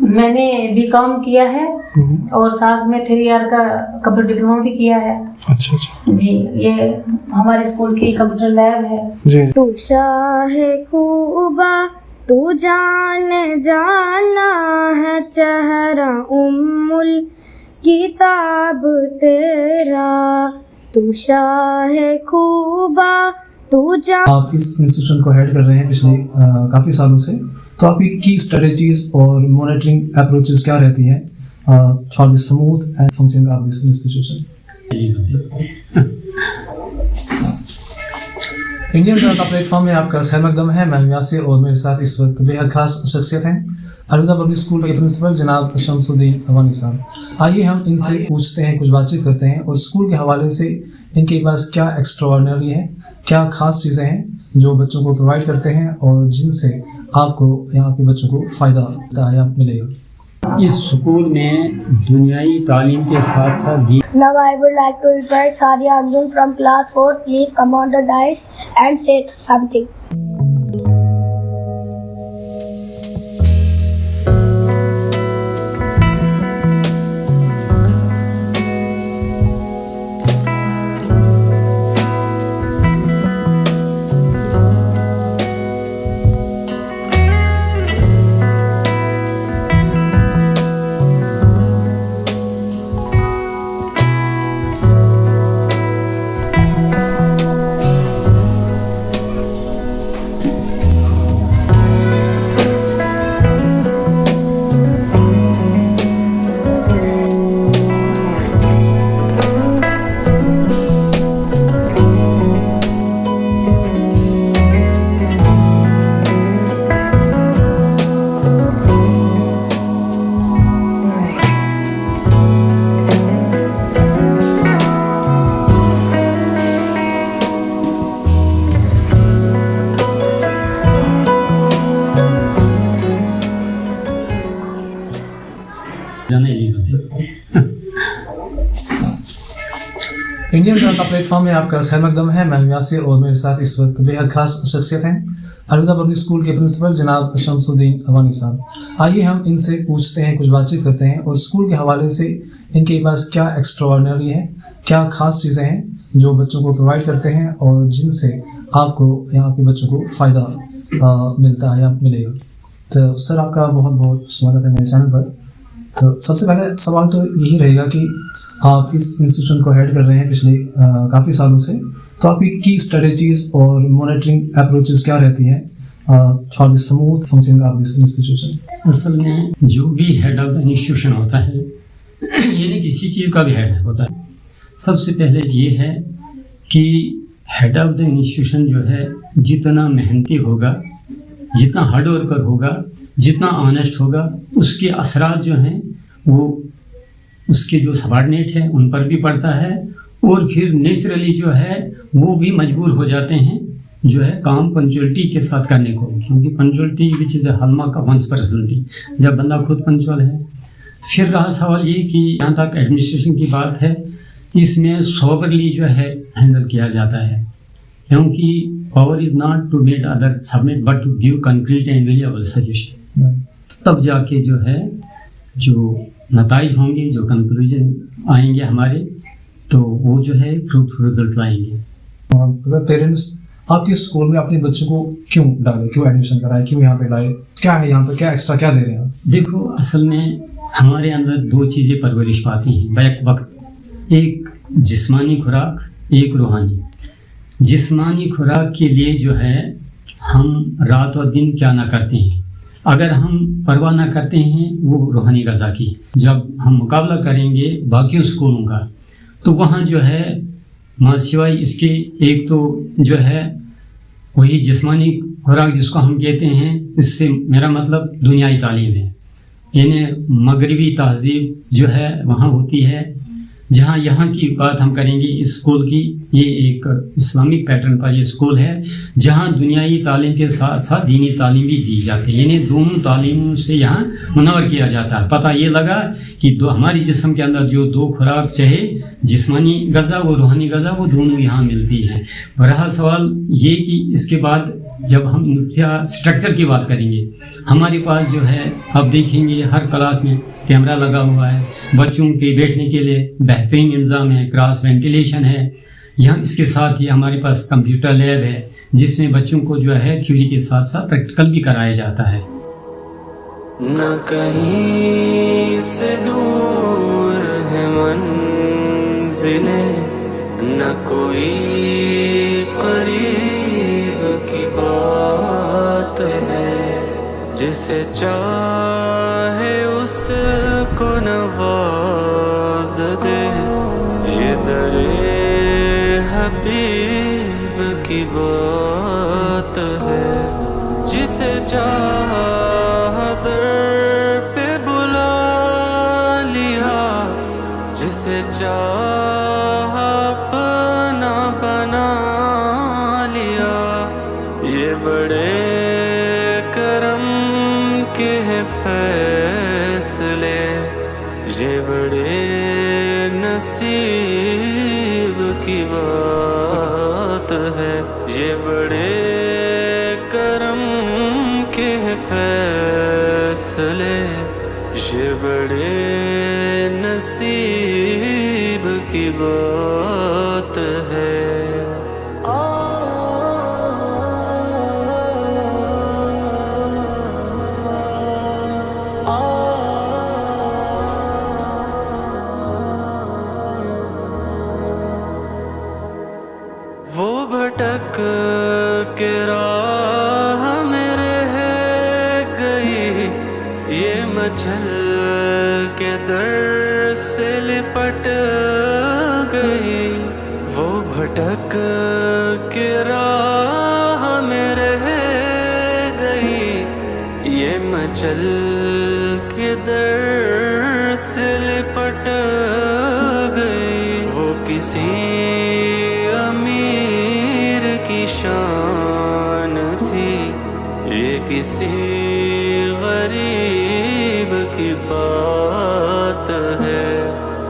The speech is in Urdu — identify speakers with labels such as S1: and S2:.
S1: میں نے BCom کیا ہے اور ساتھ میں 3 ایئر کا کمپیوٹر ڈپلوما بھی کیا ہے.
S2: اچھا اچھا
S1: جی یہ ہمارے اسکول کی کمپیوٹر لیب ہے.
S2: جی.
S3: تو شاہ خوبا تو جان جانا ہے چہرہ الکتاب تیرا. تو شاہ خوبا تو جان.
S4: آپ اس انسٹیٹیوشن کو ہیڈ کر رہے ہیں پچھلے کافی سالوں سے, تو آپ کی کی اسٹریٹجیز اور مانیٹرنگ اپروچز کیا رہتی ہیں for the smooth and functioning of this institution? Indian کا پلیٹ فارم میں آپ کا خیر مقدم ہے. میں یاسر اور میرے ساتھ اس وقت بے حد خاص شخصیت ہیں, الوداع پبلک اسکول کے پرنسپل جناب شمس الدین اوانی صاحب. آئیے ہم ان سے پوچھتے ہیں, کچھ بات چیت کرتے ہیں اور اسکول کے حوالے سے ان کے پاس کیا ایکسٹرا آرڈنری ہے, کیا خاص چیزیں ہیں جو بچوں کو پرووائڈ کرتے ہیں اور جن سے آپ کو یہاں کے بچوں کو فائدہ ملے گا.
S5: اس سکول میں دنیائی تعلیم کے ساتھ ساتھ
S3: Now I would like to invite Sadia Anjum from class 4. Please come on the dais and say something.
S4: Indian کا پلیٹ فارم میں آپ کا خیر مقدم ہے. میں یاسر اور میرے ساتھ اس وقت بے حد خاص شخصیت ہیں, الوداع پبلک اسکول کے پرنسپل جناب شمس الدین اوانی صاحب. آئیے ہم ان سے پوچھتے ہیں, کچھ بات چیت کرتے ہیں اور اسکول کے حوالے سے ان کے پاس کیا ایکسٹرا آرڈنری ہے, کیا خاص چیزیں ہیں جو بچوں کو پرووائڈ کرتے ہیں اور جن سے آپ کو یہاں کے بچوں کو فائدہ ملتا ہے یا ملے گا. تو سر آپ کا بہت بہت سواگت ہے میرے چینل پر. تو سب سے پہلے سوال تو یہی رہے گا کہ آپ اس انسٹیٹیوشن کو ہیڈ کر رہے ہیں پچھلے کافی سالوں سے, تو آپ کی کی اسٹریٹجیز اور مانیٹرنگ اپروچز کیا رہتی ہیں for the smooth functioning of this institution?
S5: اصل میں جو بھی ہیڈ آف دا انسٹیٹیوشن ہوتا ہے, یعنی کسی چیز کا بھی ہیڈ ہوتا ہے, سب سے پہلے یہ ہے کہ ہیڈ آف دا انسٹیٹیوشن جو ہے جتنا محنتی ہوگا, جتنا ہارڈ ورکر ہوگا, جتنا آنیسٹ ہوگا, اس کے اثرات جو ہیں وہ اس کے جو سبارڈینیٹ ہیں ان پر بھی پڑتا ہے, اور پھر نیچرلی جو ہے وہ بھی مجبور ہو جاتے ہیں جو ہے کام پنچوئلٹی کے ساتھ کرنے کو, کیونکہ پنچوئلٹی وچ از اے ہالمارک آف ونس پرسنالٹی. جب بندہ خود پنچوئل ہے. پھر رہا سوال یہ کہ جہاں تک ایڈمنسٹریشن کی بات ہے, اس میں سوبرلی جو ہے ہینڈل کیا جاتا ہے, کیونکہ power is not to made other submit but to give concrete and valuable suggestion. تب جا کے جو ہے جو نتائج ہوں گے, جو کنکلوژن آئیں گے ہمارے, تو وہ جو ہے فروٹفل رزلٹ لائیں گے.
S4: اگر پیرنٹس آپ کے اسکول میں اپنے بچوں کو کیوں ڈالے, کیوں ایڈمیشن کرائے, کیوں یہاں پہ لائے, کیا ہے یہاں پہ, کیا ایکسٹرا کیا دے رہے ہیں؟
S5: دیکھو اصل میں ہمارے اندر 2 چیزیں پرورش پاتی ہیں بیک وقت, ایک جسمانی خوراک, ایک روحانی. جسمانی خوراک کے لیے جو ہے ہم رات اور دن کیا نہ کرتے ہیں, اگر ہم پرواہ نہ کرتے ہیں وہ روحانی غذا کی. جب ہم مقابلہ کریں گے باقی اسکولوں کا, تو وہاں جو ہے ماں سوائے اس کے ایک تو جو ہے وہی جسمانی خوراک جس کو ہم کہتے ہیں, اس سے میرا مطلب دنیائی تعلیم ہے, یعنی مغربی تہذیب جو ہے وہاں ہوتی ہے. جہاں یہاں کی بات ہم کریں گے اسکول کی, یہ ایک اسلامک پیٹرن پر یہ اسکول ہے جہاں دنیائی تعلیم کے ساتھ ساتھ دینی تعلیم بھی دی جاتی ہے, یعنی دونوں تعلیموں سے یہاں منور کیا جاتا ہے. پتہ یہ لگا کہ ہماری جسم کے اندر جو 2 خوراک چاہے, جسمانی غذا و روحانی غذا, وہ دونوں یہاں ملتی ہیں. رہا سوال یہ کہ اس کے بعد جب ہم اسٹرکچر کی بات کریں گے، ہمارے پاس جو ہے آپ دیکھیں گے ہر کلاس میں کیمرہ لگا ہوا ہے، بچوں کے بیٹھنے کے لیے بہترین انتظام ہے، کراس وینٹیلیشن ہے، یہاں اس کے ساتھ ہی ہمارے پاس کمپیوٹر لیب ہے جس میں بچوں کو جو ہے تھیوری کے ساتھ ساتھ پریکٹیکل بھی کرایا جاتا ہے۔
S2: نہ کہیں سے دور ہے منزلیں، نہ کوئی قریب کی بات ہے، جسے چاہے اس کو نواز دے، یہ در حبیب کی بات ہے، جسے چاہا در پہ بلا لیا، جسے چاہا اپنا بنا لیا، یہ بڑے کرم کے ہیں فیصلے، یہ بڑے نصیب کی بات ہے، یہ بڑے کرم کے فیصلے، یہ بڑے نصیب کی بات ہے۔ وہ بھٹک کے راہ میں رہ گئی، یہ مچل کے در سے لپٹ گئی، وہ بھٹک کے راہ میں رہ گئی، یہ مچل کے در سے لپٹ گئی، وہ کسی امیر کی شان تھی، یہ کسی غریب کی بات